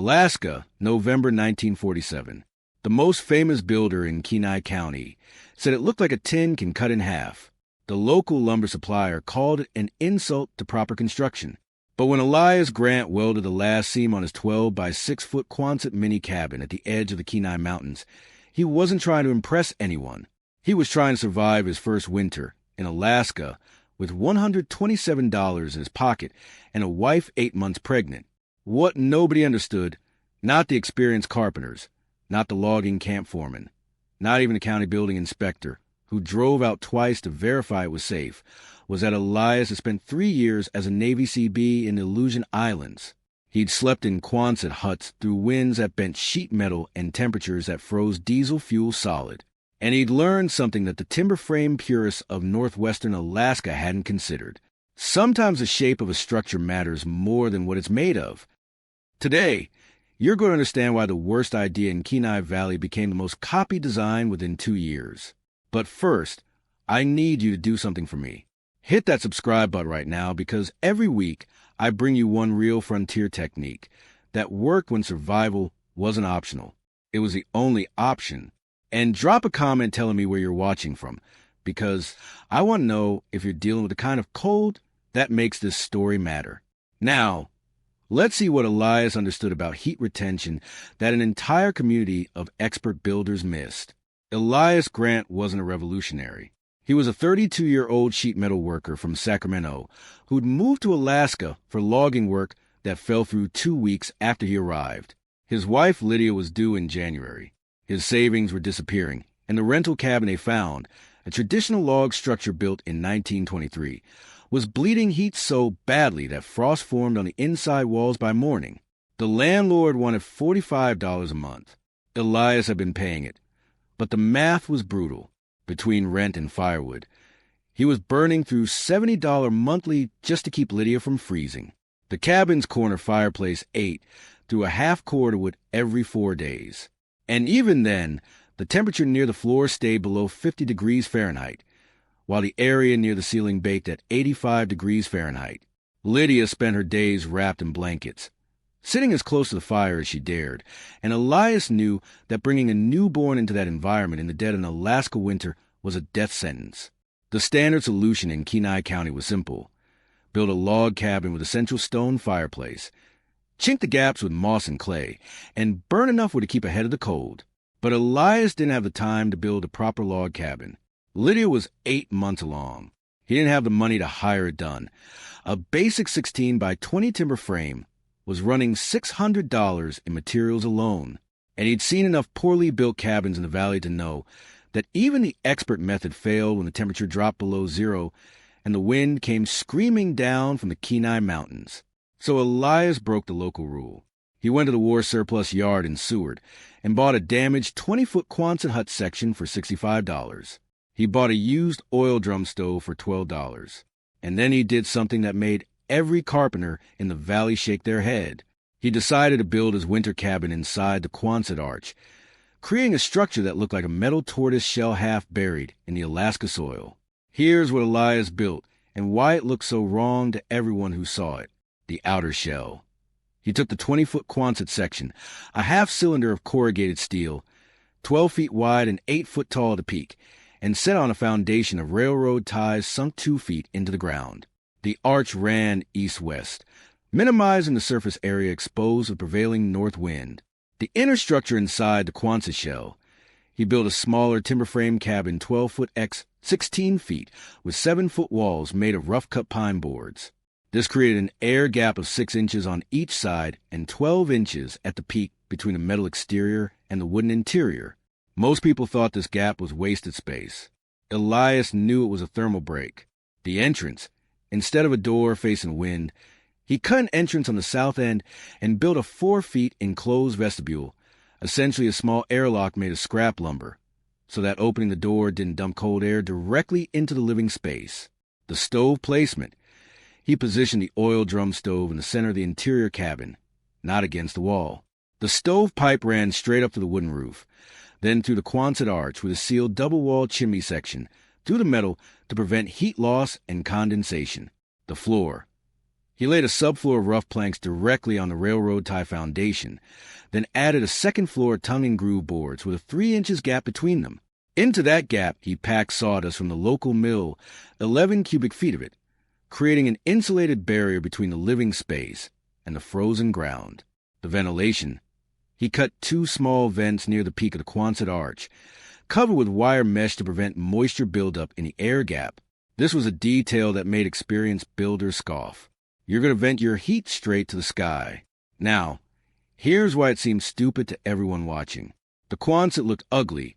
Alaska, November 1947. The most famous builder in Kenai County said it looked like a tin can cut in half. The local lumber supplier called it an insult to proper construction. But when Elias Grant welded the last seam on his 12 by 6 foot Quonset mini cabin at the edge of the Kenai Mountains, he wasn't trying to impress anyone. He was trying to survive his first winter in Alaska with $127 in his pocket and a wife 8 months pregnant. What nobody understood, not the experienced carpenters, not the logging camp foreman, not even the county building inspector, who drove out twice to verify it was safe, was that Elias had spent 3 years as a Navy CB in the Aleutian Islands. He'd slept in Quonset huts through winds that bent sheet metal and temperatures that froze diesel fuel solid. And he'd learned something that the timber frame purists of northwestern Alaska hadn't considered. Sometimes the shape of a structure matters more than what it's made of. Today, you're going to understand why the worst idea in Kenai Valley became the most copied design within 2 years. But first, I need you to do something for me. Hit that subscribe button right now, because every week I bring you one real frontier technique that worked when survival wasn't optional. It was the only option. And drop a comment telling me where you're watching from, because I want to know if you're dealing with the kind of cold that makes this story matter. Now, let's see what Elias understood about heat retention that an entire community of expert builders missed. Elias Grant wasn't a revolutionary. He was a 32-year-old sheet metal worker from Sacramento who'd moved to Alaska for logging work that fell through 2 weeks after he arrived. His wife, Lydia, was due in January. His savings were disappearing, and the rental cabin they found, a traditional log structure built in 1923, was bleeding heat so badly that frost formed on the inside walls by morning. The landlord wanted $45 a month. Elias had been paying it, but the math was brutal. Between rent and firewood, he was burning through $70 monthly just to keep Lydia from freezing. The cabin's corner fireplace ate through a half cord of wood every 4 days. And even then, the temperature near the floor stayed below 50 degrees Fahrenheit, while the area near the ceiling baked at 85 degrees Fahrenheit. Lydia spent her days wrapped in blankets, sitting as close to the fire as she dared, and Elias knew that bringing a newborn into that environment in the dead of an Alaska winter was a death sentence. The standard solution in Kenai County was simple. Build a log cabin with a central stone fireplace, chink the gaps with moss and clay, and burn enough wood to keep ahead of the cold. But Elias didn't have the time to build a proper log cabin. Lydia was 8 months along. He didn't have the money to hire it done. A basic 16 by 20 timber frame was running $600 in materials alone, and he'd seen enough poorly built cabins in the valley to know that even the expert method failed when the temperature dropped below zero and the wind came screaming down from the Kenai Mountains. So Elias broke the local rule. He went to the war surplus yard in Seward and bought a damaged 20-foot Quonset hut section for $65. He bought a used oil drum stove for $12. And then he did something that made every carpenter in the valley shake their head. He decided to build his winter cabin inside the Quonset arch, creating a structure that looked like a metal tortoise shell half buried in the Alaska soil. Here's what Elias built and why it looked so wrong to everyone who saw it. The outer shell. He took the 20-foot Quonset section, a half-cylinder of corrugated steel, 12 feet wide and 8 foot tall at the peak, and set on a foundation of railroad ties sunk 2 feet into the ground. The arch ran east-west, minimizing the surface area exposed to the prevailing north wind. The inner structure inside the Quonset shell, he built a smaller timber frame cabin 12 foot x 16 feet with 7 foot walls made of rough-cut pine boards. This created an air gap of 6 inches on each side and 12 inches at the peak between the metal exterior and the wooden interior. Most people thought this gap was wasted space. Elias knew it was a thermal break. The entrance, instead of a door facing wind, he cut an entrance on the south end and built a 4 feet enclosed vestibule, essentially a small airlock made of scrap lumber, so that opening the door didn't dump cold air directly into the living space. The stove placement. He positioned the oil drum stove in the center of the interior cabin, not against the wall. The stove pipe ran straight up to the wooden roof, then through the Quonset arch with a sealed double-walled chimney section through the metal to prevent heat loss and condensation. The floor. He laid a subfloor of rough planks directly on the railroad tie foundation, then added a second floor of tongue and groove boards with a 3 inches gap between them. Into that gap, he packed sawdust from the local mill, 11 cubic feet of it, creating an insulated barrier between the living space and the frozen ground. The ventilation. He cut 2 small vents near the peak of the Quonset arch, covered with wire mesh to prevent moisture buildup in the air gap. This was a detail that made experienced builders scoff. You're going to vent your heat straight to the sky. Now, here's why it seemed stupid to everyone watching. The Quonset looked ugly,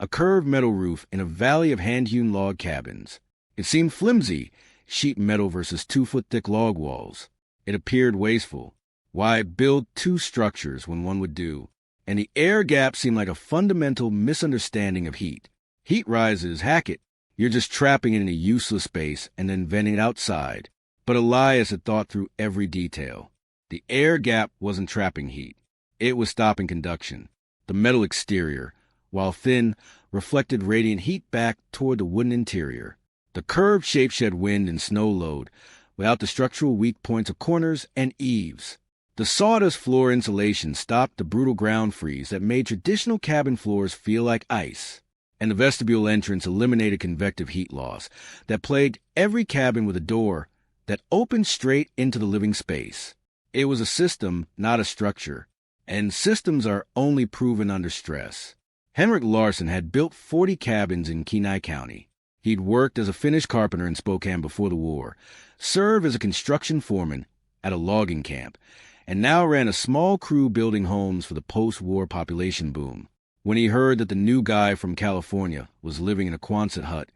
a curved metal roof in a valley of hand-hewn log cabins. It seemed flimsy, sheet metal versus 2-foot-thick log walls. It appeared wasteful. Why build 2 structures when one would do? And the air gap seemed like a fundamental misunderstanding of heat. Heat rises, hack it. You're just trapping it in a useless space and then venting it outside. But Elias had thought through every detail. The air gap wasn't trapping heat. It was stopping conduction. The metal exterior, while thin, reflected radiant heat back toward the wooden interior. The curved shape shed wind and snow load, without the structural weak points of corners and eaves. The sawdust floor insulation stopped the brutal ground freeze that made traditional cabin floors feel like ice. And the vestibule entrance eliminated convective heat loss that plagued every cabin with a door that opened straight into the living space. It was a system, not a structure, and systems are only proven under stress. Henrik Larsson had built 40 cabins in Kenai County. He'd worked as a finished carpenter in Spokane before the war, served as a construction foreman at a logging camp, and now ran a small crew building homes for the post-war population boom. When he heard that the new guy from California was living in a Quonset hut,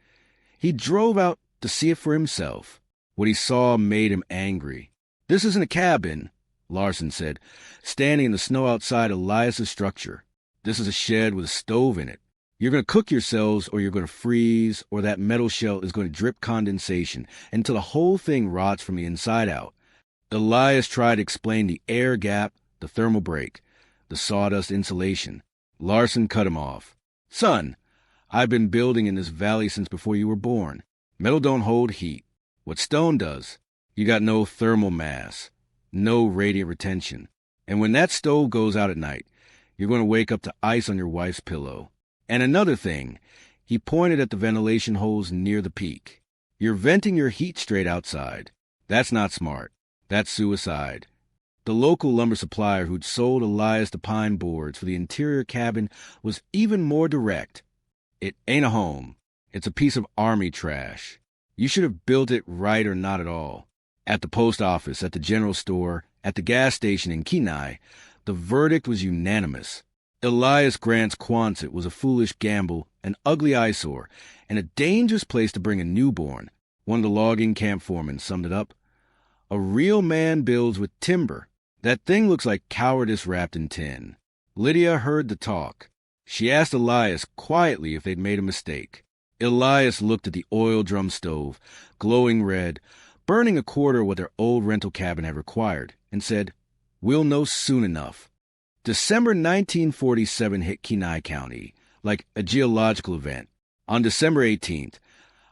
he drove out to see it for himself. What he saw made him angry. "This isn't a cabin," Larsson said, standing in the snow outside Elias's structure. "This is a shed with a stove in it. You're going to cook yourselves, or you're going to freeze, or that metal shell is going to drip condensation until the whole thing rots from the inside out." Elias tried to explain the air gap, the thermal break, the sawdust insulation. Larsson cut him off. "Son, I've been building in this valley since before you were born. Metal don't hold heat. What stone does. You got no thermal mass, no radiant retention. And when that stove goes out at night, you're going to wake up to ice on your wife's pillow. And another thing," he pointed at the ventilation holes near the peak. "You're venting your heat straight outside. That's not smart. That's suicide." The local lumber supplier who'd sold Elias the pine boards for the interior cabin was even more direct. "It ain't a home. It's a piece of army trash. You should have built it right or not at all." At the post office, at the general store, at the gas station in Kenai, the verdict was unanimous. Elias Grant's Quonset was a foolish gamble, an ugly eyesore, and a dangerous place to bring a newborn. One of the logging camp foremen summed it up. "A real man builds with timber. That thing looks like cowardice wrapped in tin." Lydia heard the talk. She asked Elias quietly if they'd made a mistake. Elias looked at the oil drum stove, glowing red, burning a quarter of what their old rental cabin had required, and said, "We'll know soon enough." December 1947 hit Kenai County like a geological event. On December 18th,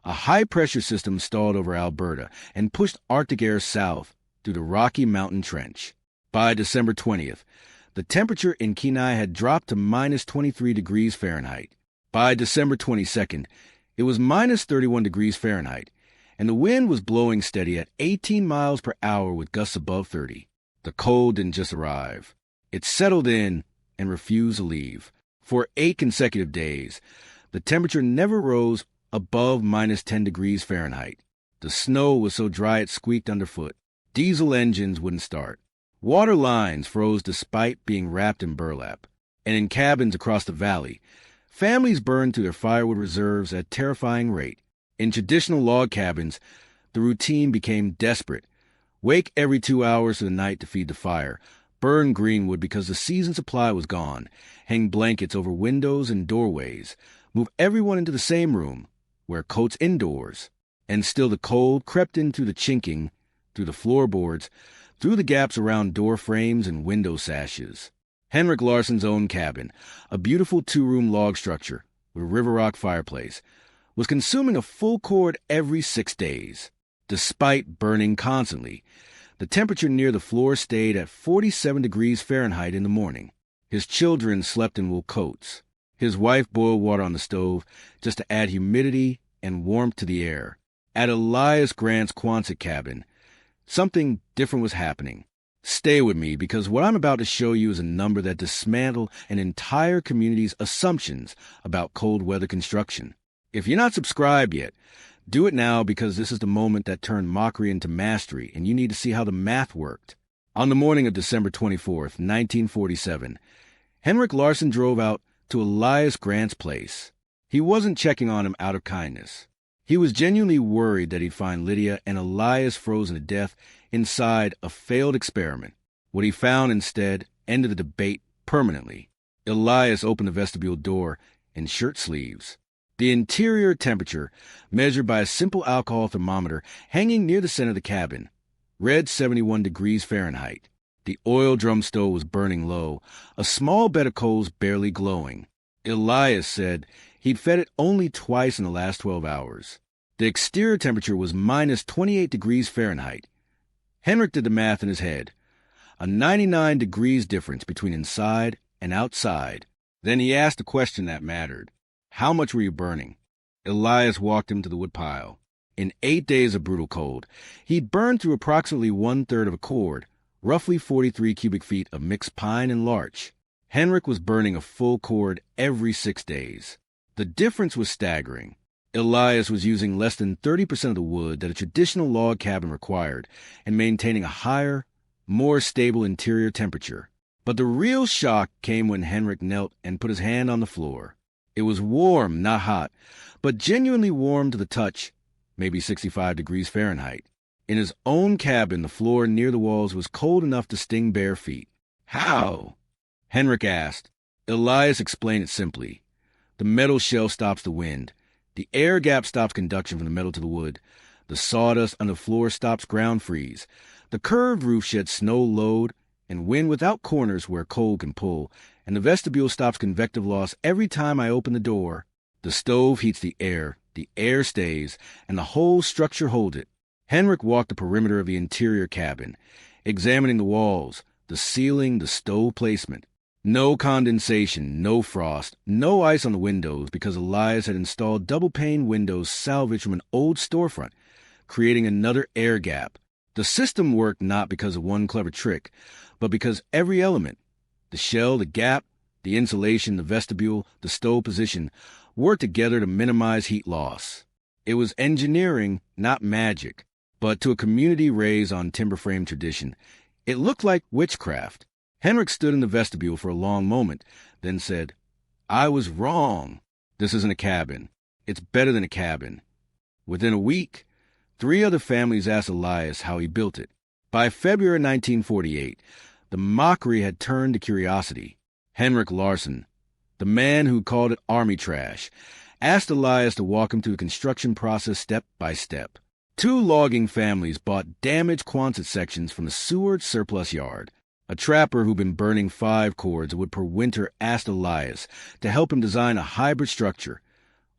a high-pressure system stalled over Alberta and pushed Arctic air south through the Rocky Mountain Trench. By December 20th, the temperature in Kenai had dropped to minus 23 degrees Fahrenheit. By December 22nd, it was minus 31 degrees Fahrenheit, and the wind was blowing steady at 18 miles per hour with gusts above 30. The cold didn't just arrive. It settled in and refused to leave. For 8 consecutive days, the temperature never rose above minus 10 degrees Fahrenheit. The snow was so dry it squeaked underfoot. Diesel engines wouldn't start. Water lines froze despite being wrapped in burlap. And in cabins across the valley, families burned through their firewood reserves at a terrifying rate. In traditional log cabins, the routine became desperate. Wake every 2 hours of the night to feed the fire. Burn greenwood because the season's supply was gone. Hang blankets over windows and doorways. Move everyone into the same room. Wear coats indoors. And still the cold crept in through the chinking, through the floorboards, through the gaps around door frames and window sashes. Henrik Larsson's own cabin, a beautiful 2-room log structure with a river rock fireplace, was consuming a full cord every 6 days. Despite burning constantly, The temperature near the floor stayed at 47 degrees Fahrenheit in the morning. His children slept in wool coats. His wife boiled water on the stove just to add humidity and warmth to the air. At Elias Grant's Quonset cabin, something different was happening. Stay with me, because what I'm about to show you is a number that dismantled an entire community's assumptions about cold weather construction. If you're not subscribed yet, do it now, because this is the moment that turned mockery into mastery, and you need to see how the math worked. On the morning of December 24th, 1947, Henrik Larsson drove out to Elias Grant's place. He wasn't checking on him out of kindness. He was genuinely worried that he'd find Lydia and Elias frozen to death inside a failed experiment. What he found instead ended the debate permanently. Elias opened the vestibule door in shirt sleeves. The interior temperature, measured by a simple alcohol thermometer hanging near the center of the cabin, read 71 degrees Fahrenheit. The oil drum stove was burning low, a small bed of coals barely glowing. Elias said he'd fed it only twice in the last 12 hours. The exterior temperature was minus 28 degrees Fahrenheit. Henrik did the math in his head. A 99 degrees difference between inside and outside. Then he asked a question that mattered. How much were you burning? Elias walked him to the woodpile. In 8 days of brutal cold, he'd burned through approximately 1/3 of a cord, roughly 43 cubic feet of mixed pine and larch. Henrik was burning a full cord every 6 days. The difference was staggering. Elias was using less than 30% of the wood that a traditional log cabin required and maintaining a higher, more stable interior temperature. But the real shock came when Henrik knelt and put his hand on the floor. It was warm, not hot, but genuinely warm to the touch, maybe 65 degrees Fahrenheit. In his own cabin, the floor near the walls was cold enough to sting bare feet. How? Henrik asked. Elias explained it simply. The metal shell stops the wind. The air gap stops conduction from the metal to the wood. The sawdust on the floor stops ground freeze. The curved roof sheds snow load and wind without corners where cold can pull, and the vestibule stops convective loss every time I open the door. The stove heats the air stays, and the whole structure holds it. Henrik walked the perimeter of the interior cabin, examining the walls, the ceiling, the stove placement. No condensation, no frost, no ice on the windows, because Elias had installed double-pane windows salvaged from an old storefront, creating another air gap. The system worked not because of one clever trick, but because every element, the shell, the gap, the insulation, the vestibule, the stove position, worked together to minimize heat loss. It was engineering, not magic, but to a community raised on timber frame tradition, it looked like witchcraft. Henrik stood in the vestibule for a long moment, then said, I was wrong. This isn't a cabin. It's better than a cabin. Within a week, 3 other families asked Elias how he built it. By February 1948, the mockery had turned to curiosity. Henrik Larsson, the man who called it army trash, asked Elias to walk him through the construction process step by step. 2 logging families bought damaged Quonset sections from the Seward surplus yard. A trapper who'd been burning 5 cords would per winter asked Elias to help him design a hybrid structure,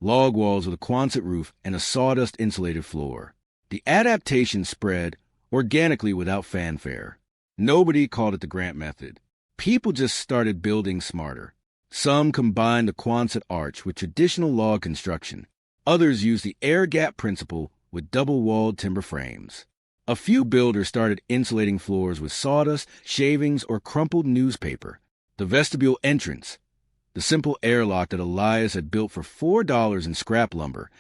log walls with a Quonset roof and a sawdust-insulated floor. The adaptation spread organically without fanfare. Nobody called it the Grant method. People just started building smarter. Some combined the Quonset arch with traditional log construction. Others used the air gap principle with double-walled timber frames. A few builders started insulating floors with sawdust, shavings, or crumpled newspaper. The vestibule entrance, the simple airlock that Elias had built for $4 in scrap lumber,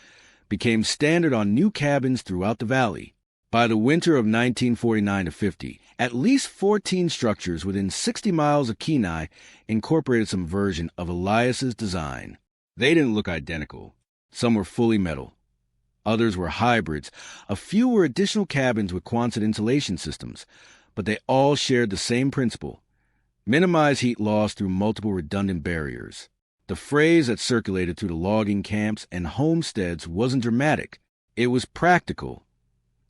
became standard on new cabins throughout the valley. By the winter of 1949-50, at least 14 structures within 60 miles of Kenai incorporated some version of Elias's design. They didn't look identical. Some were fully metal. Others were hybrids. A few were additional cabins with Quonset insulation systems, but they all shared the same principle: minimize heat loss through multiple redundant barriers. The phrase that circulated through the logging camps and homesteads wasn't dramatic. It was practical.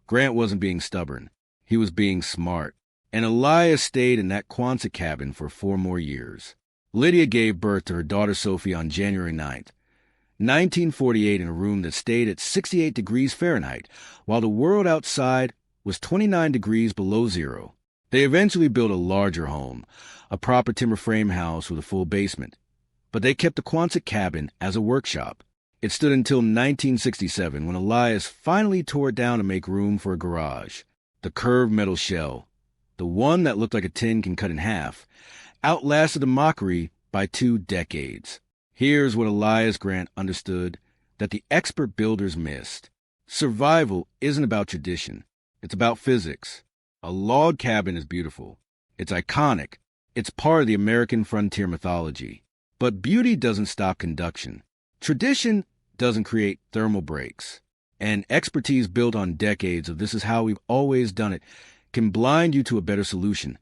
Grant wasn't being stubborn. He was being smart. And Elias stayed in that Quonset cabin for 4 more years. Lydia gave birth to her daughter Sophie on January 9th. 1948, in a room that stayed at 68 degrees Fahrenheit, while the world outside was 29 degrees below zero. They eventually built a larger home, a proper timber frame house with a full basement. But they kept the Quonset cabin as a workshop. It stood until 1967 when Elias finally tore it down to make room for a garage. The curved metal shell, the one that looked like a tin can cut in half, outlasted the mockery by 2 decades. Here's what Elias Grant understood that the expert builders missed. Survival isn't about tradition. It's about physics. A log cabin is beautiful. It's iconic. It's part of the American frontier mythology. But beauty doesn't stop conduction. Tradition doesn't create thermal breaks. And expertise built on decades of this is how we've always done it can blind you to a better solution,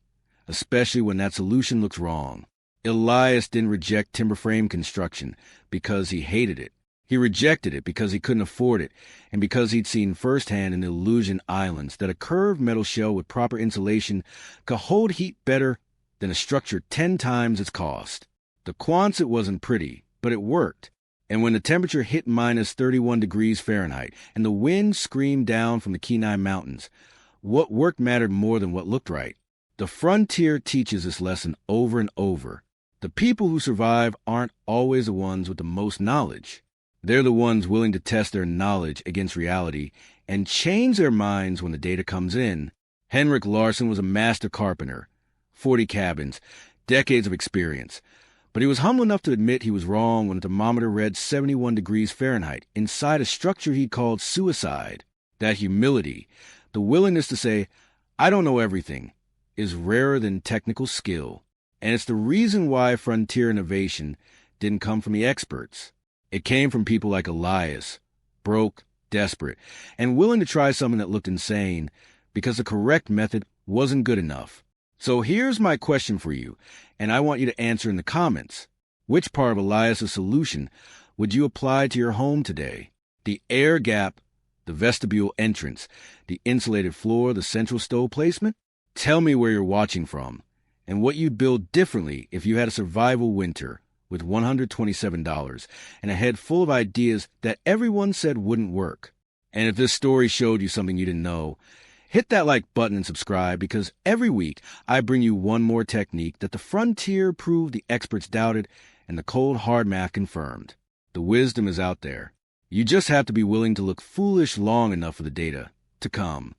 especially when that solution looks wrong. Elias didn't reject timber frame construction because he hated it. He rejected it because he couldn't afford it, and because he'd seen firsthand in the Aleutian Islands that a curved metal shell with proper insulation could hold heat better than a structure 10 times its cost. The Quonset wasn't pretty, but it worked. And when the temperature hit minus 31 degrees Fahrenheit and the wind screamed down from the Kenai Mountains, what worked mattered more than what looked right. The frontier teaches this lesson over and over. The people who survive aren't always the ones with the most knowledge. They're the ones willing to test their knowledge against reality and change their minds when the data comes in. Henrik Larsson was a master carpenter, 40 cabins, decades of experience. But he was humble enough to admit he was wrong when the thermometer read 71 degrees Fahrenheit inside a structure he called suicide. That humility, the willingness to say, I don't know everything, is rarer than technical skill. And it's the reason why frontier innovation didn't come from the experts. It came from people like Elias, broke, desperate, and willing to try something that looked insane because the correct method wasn't good enough. So here's my question for you, and I want you to answer in the comments. Which part of Elias' solution would you apply to your home today? The air gap, the vestibule entrance, the insulated floor, the central stove placement? Tell me where you're watching from, and what you'd build differently if you had a survival winter with $127 and a head full of ideas that everyone said wouldn't work. And if this story showed you something you didn't know, hit that like button and subscribe, because every week I bring you one more technique that the frontier proved the experts doubted and the cold hard math confirmed. The wisdom is out there. You just have to be willing to look foolish long enough for the data to come.